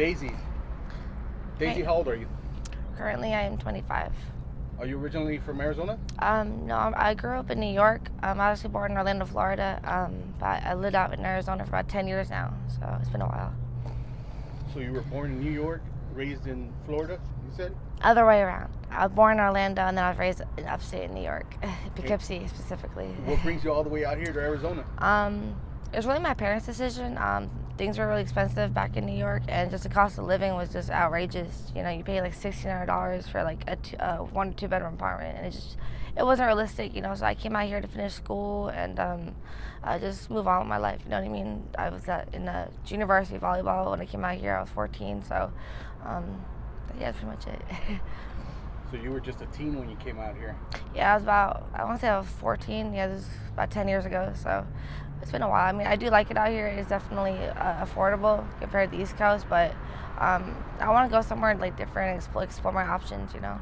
Daisy. Daisy, Hi. how old are you? Currently, I am 25. Are you originally from Arizona? No, I grew up in New York. I was actually born in Orlando, Florida. But I lived out in Arizona for about 10 years now, so it's been a while. So you were born in New York, raised in Florida, you said? Other way around. I was born in Orlando, and then I was raised in upstate New York, Poughkeepsie specifically. What brings you all the way out here to Arizona? It was really my parents' decision. Things were really expensive back in New York, and just the cost of living was just outrageous. You know, you pay like $1,600 for like a 1 or 2 bedroom apartment, and it wasn't realistic. You know, so I came out here to finish school and just move on with my life. You know what I mean? I was in junior varsity volleyball when I came out here. I was 14, so yeah, that's pretty much it. So you were just a teen when you came out here? Yeah, I want to say I was 14. Yeah, this was about 10 years ago, so it's been a while. I mean, I do like it out here. It's definitely affordable compared to the East Coast, but I want to go somewhere like different and explore my options, you know?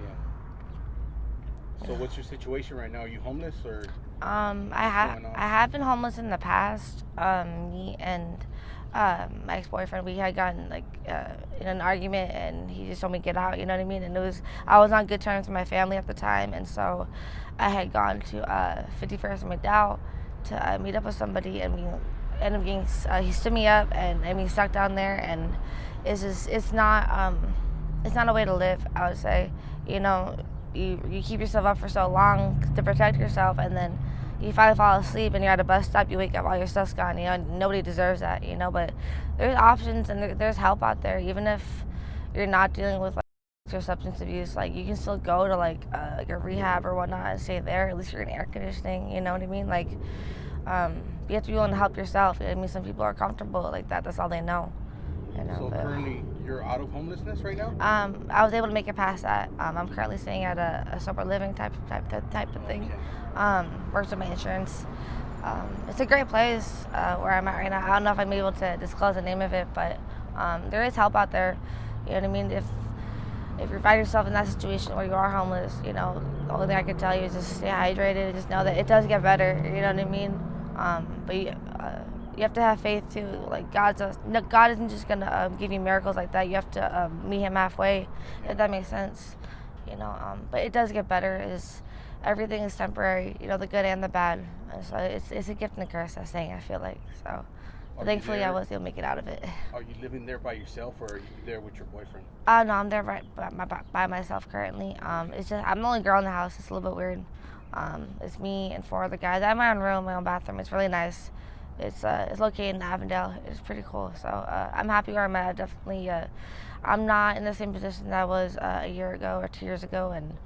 Yeah. So what's your situation right now? Are you homeless or I have been homeless in the past. Me and my ex-boyfriend, we had gotten like in an argument, and he just told me to get out. You know what I mean? And I was on good terms with my family at the time, and so I had gone to 51st and McDowell to meet up with somebody, and we ended up getting. He stood me up, and I mean stuck down there, and it's not a way to live. I would say, you know, you keep yourself up for so long to protect yourself, and then you finally fall asleep and you're at a bus stop, you wake up, all your stuff's gone, you know, nobody deserves that, you know, but there's options and there's help out there. Even if you're not dealing with like your substance abuse, like you can still go to like a rehab or whatnot and stay there. At least you're in air conditioning, you know what I mean? Like you have to be willing to help yourself. I mean, some people are comfortable like that, that's all they know. You know, so currently you're out of homelessness right now? I was able to make it past that. I'm currently staying at a sober living type of thing. Okay. Works with my insurance. It's a great place where I'm at right now. I don't know if I'm able to disclose the name of it, but there is help out there. You know what I mean? If you find yourself in that situation where you are homeless, you know, the only thing I can tell you is just stay hydrated and just know that it does get better. You know what I mean? But you have to have faith too. Like God isn't just gonna give you miracles like that. You have to meet Him halfway, if that makes sense. You know, but it does get better. Everything is temporary. You know, the good and the bad. So it's a gift and a curse. That saying, I feel like so. But thankfully, I was able to make it out of it. Are you living there by yourself, or are you there with your boyfriend? No, I'm there by myself currently. It's just I'm the only girl in the house. It's a little bit weird. It's me and 4 other guys. I have my own room, my own bathroom. It's really nice. It's located in Avondale. It's pretty cool. So I'm happy where I'm at. Definitely, I'm not in the same position that I was a year ago or 2 years ago, and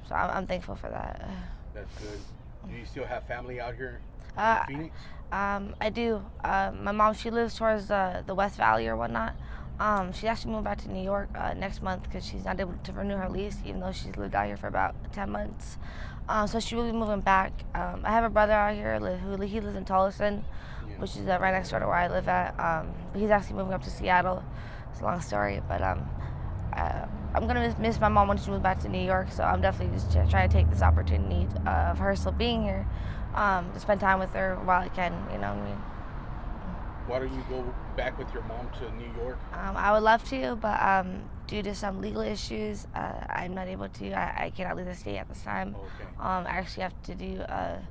so I'm thankful for that. That's good. Do you still have family out here in Phoenix? I do. My mom, she lives towards the West Valley or whatnot. She actually moved back to New York next month because she's not able to renew her lease, even though she's lived out here for about 10 months. So she will be moving back. I have a brother out here he lives in Tolleson, which is right next door to where I live at. But he's actually moving up to Seattle. It's a long story, but I'm gonna miss my mom when she moves back to New York. So I'm definitely just trying to take this opportunity of her still being here to spend time with her while I can. You know what I mean? Why don't you go back with your mom to New York? I would love to, but due to some legal issues, I'm not able to. I cannot leave the state at this time. Okay. I actually have to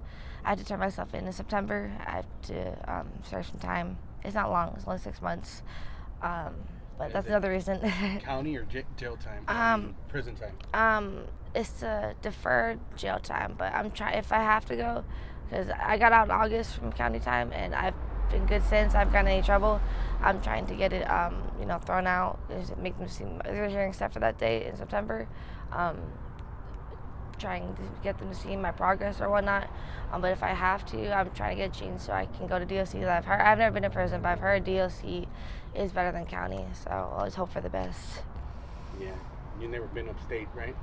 I have to turn myself in September. I have to serve some time. It's not long. It's only 6 months. But that's another reason. County or jail time? Prison time? It's a deferred jail time, but I'm trying, if I have to go, because I got out in August from county time, and I've been good since. I haven't gotten any trouble. I'm trying to get it, thrown out. Make them see their hearing set for that day in September. Trying to get them to see my progress or whatnot. But if I have to, I'm trying to get a change so I can go to DOC. I've never been to prison, but I've heard DOC is better than county. So I'll always hope for the best. Yeah, you've never been upstate, right?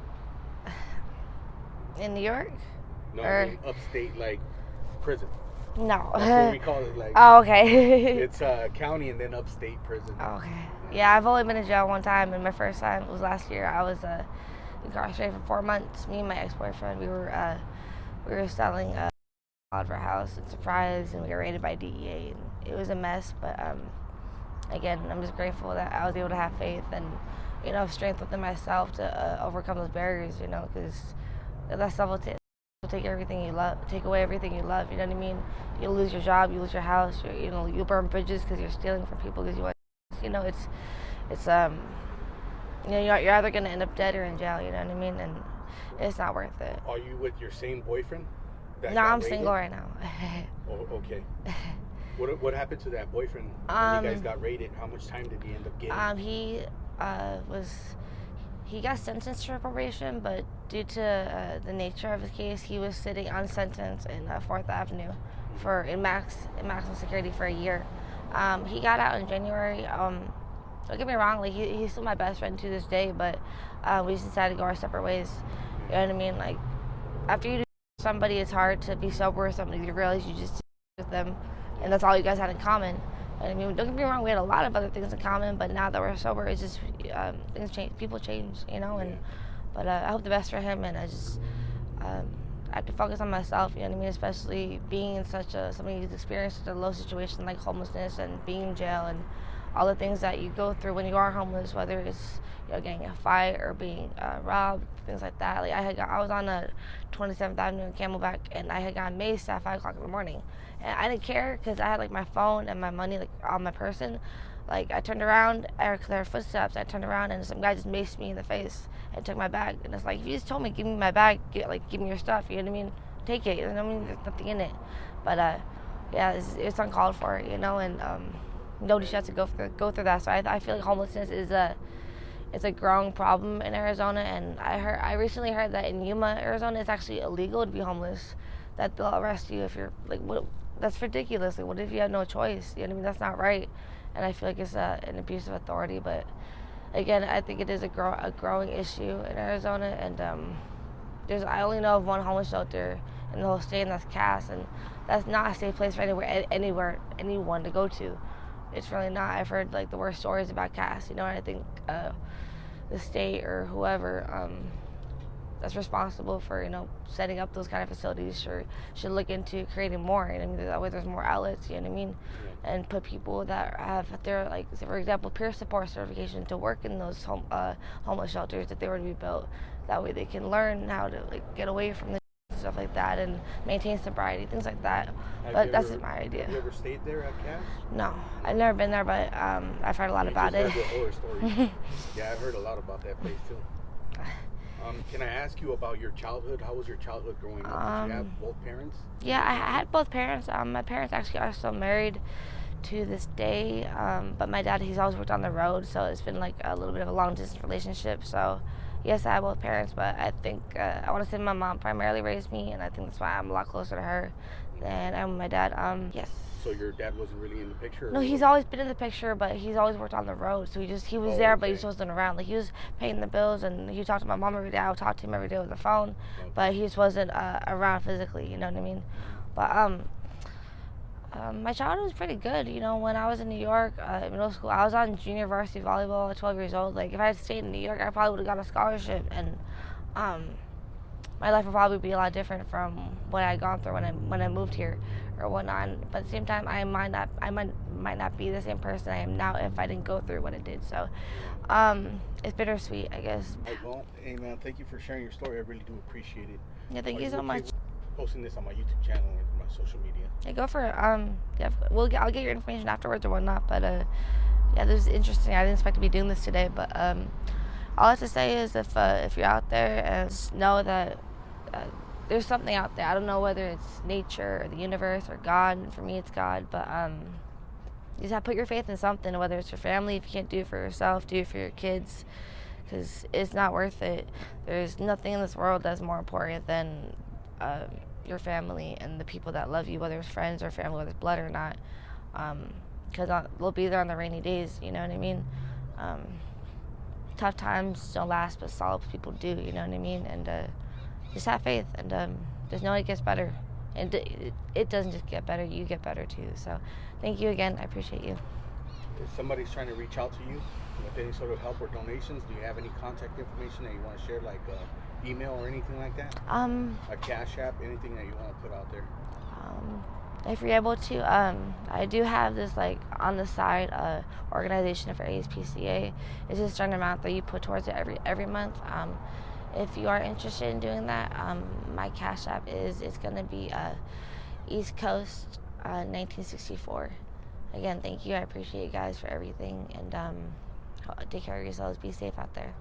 In New York? No, I mean upstate, like prison. No. That's what we call it. Like. Oh, okay. It's county and then upstate prison. Okay. Yeah, I've only been in jail one time, and my first time was last year. I was incarcerated for 4 months. Me and my ex-boyfriend, we were selling out of our house in Surprise, and we were raided by DEA. And it was a mess, but again, I'm just grateful that I was able to have faith and, strength within myself to overcome those barriers, because that stuff will take everything you love, take away everything you love. You know what I mean? You'll lose your job, you lose your house. You'll burn bridges because you're stealing from people because you want. It's you're either gonna end up dead or in jail. You know what I mean? And it's not worth it. Are you with your same boyfriend? No, I'm single right now. Oh, okay. What happened to that boyfriend when you guys got raided? How much time did he end up getting? He got sentenced for probation, but due to the nature of his case, he was sitting on sentence in 4th Avenue in maximum security for a year. He got out in January. Don't get me wrong, like he's still my best friend to this day, but we just decided to go our separate ways. You know what I mean? Like after you do somebody, it's hard to be sober with somebody. You realize you just with them, and that's all you guys had in common. And I mean, don't get me wrong, we had a lot of other things in common, but now that we're sober, it's just things change, people change, But I hope the best for him, and I just I have to focus on myself, you know what I mean? Especially being in something who's experienced a low situation like homelessness and being in jail and all the things that you go through when you are homeless, whether it's getting a fight or being robbed, things like that. Like I was on a 27th Avenue in Camelback, and I had gotten maced at 5 o'clock in the morning, and I didn't care because I had like my phone and my money like on my person. Like I turned around, because there were footsteps. I turned around and some guy just maced me in the face and took my bag. And it's like, if you just told me, give me my bag, give me your stuff. You know what I mean? Take it. I mean, there's nothing in it. But yeah, it's uncalled for, and nobody should have to go through that. So I feel like homelessness is a growing problem in Arizona, and I recently heard that in Yuma, Arizona, it's actually illegal to be homeless. That they'll arrest you if you're like, what? That's ridiculous. Like, what if you have no choice? You know what I mean? That's not right. And I feel like it's an abuse of authority. But again, I think it is a growing issue in Arizona, and I only know of one homeless shelter in the whole state, and that's Cass, and that's not a safe place for anyone to go to. It's really not. I've heard like the worst stories about Cass, and I think the state or whoever that's responsible for setting up those kind of facilities should look into creating more. I mean, that way there's more outlets. You know what I mean? And put people that have their, like, say for example, peer support certification to work in those homeless shelters if they were to be built. That way they can learn how to get away from the stuff like that and maintain sobriety, things like that. But that's my idea. Have you ever stayed there at Cass? No, I've never been there, but I've heard a lot about it. Heard the horror stories. Yeah, I've heard a lot about that place too. Can I ask you about your childhood? How was your childhood growing up? Did you have both parents? Yeah, I had both parents. My parents actually are still married to this day, but my dad, he's always worked on the road, so it's been like a little bit of a long distance relationship. So yes, I have both parents, but I think I want to say my mom primarily raised me, and I think that's why I'm a lot closer to her than I am with my dad. Yes. So your dad wasn't really in the picture? No, he's always been in the picture, but he's always worked on the road. So he was there, but he just wasn't around. Like, he was paying the bills, and he talked to my mom every day. I would talk to him every day over the phone, but he just wasn't around physically. You know what I mean? But my childhood was pretty good. When I was in New York, middle school, I was on junior varsity volleyball at 12 years old. Like, if I had stayed in New York, I probably would have got a scholarship, and my life would probably be a lot different from what I had gone through when I moved here or whatnot. But at the same time, I might not be the same person I am now if I didn't go through what I did. So it's bittersweet, I guess. Well, hey man, thank you for sharing your story. I really do appreciate it. Yeah, thank you so much. Posting this on my YouTube channel and my social media. Yeah, go for it. Yeah, I'll get your information afterwards or whatnot. But yeah, this is interesting. I didn't expect to be doing this today, but all I have to say is if you're out there, and know that there's something out there. I don't know whether it's nature or the universe or God. And for me, it's God. But you just have to put your faith in something, whether it's your family. If you can't do it for yourself, do it for your kids, because it's not worth it. There's nothing in this world that's more important than your family and the people that love you, whether it's friends or family, whether it's blood or not. Because they'll be there on the rainy days. You know what I mean? Tough times don't last, but solid people do. You know what I mean? And just have faith, and just know it gets better. And it doesn't just get better, you get better too. So thank you again. I appreciate you. If somebody's trying to reach out to you with any sort of help or donations, do you have any contact information that you want to share, like email or anything like that? A Cash App, anything that you want to put out there? if you're able to, I do have this like on the side organization for ASPCA. It's just a certain amount that you put towards it every month. If you are interested in doing that, my Cash App it's gonna be East Coast 1964. Again, thank you. I appreciate you guys for everything, and take care of yourselves. Be safe out there.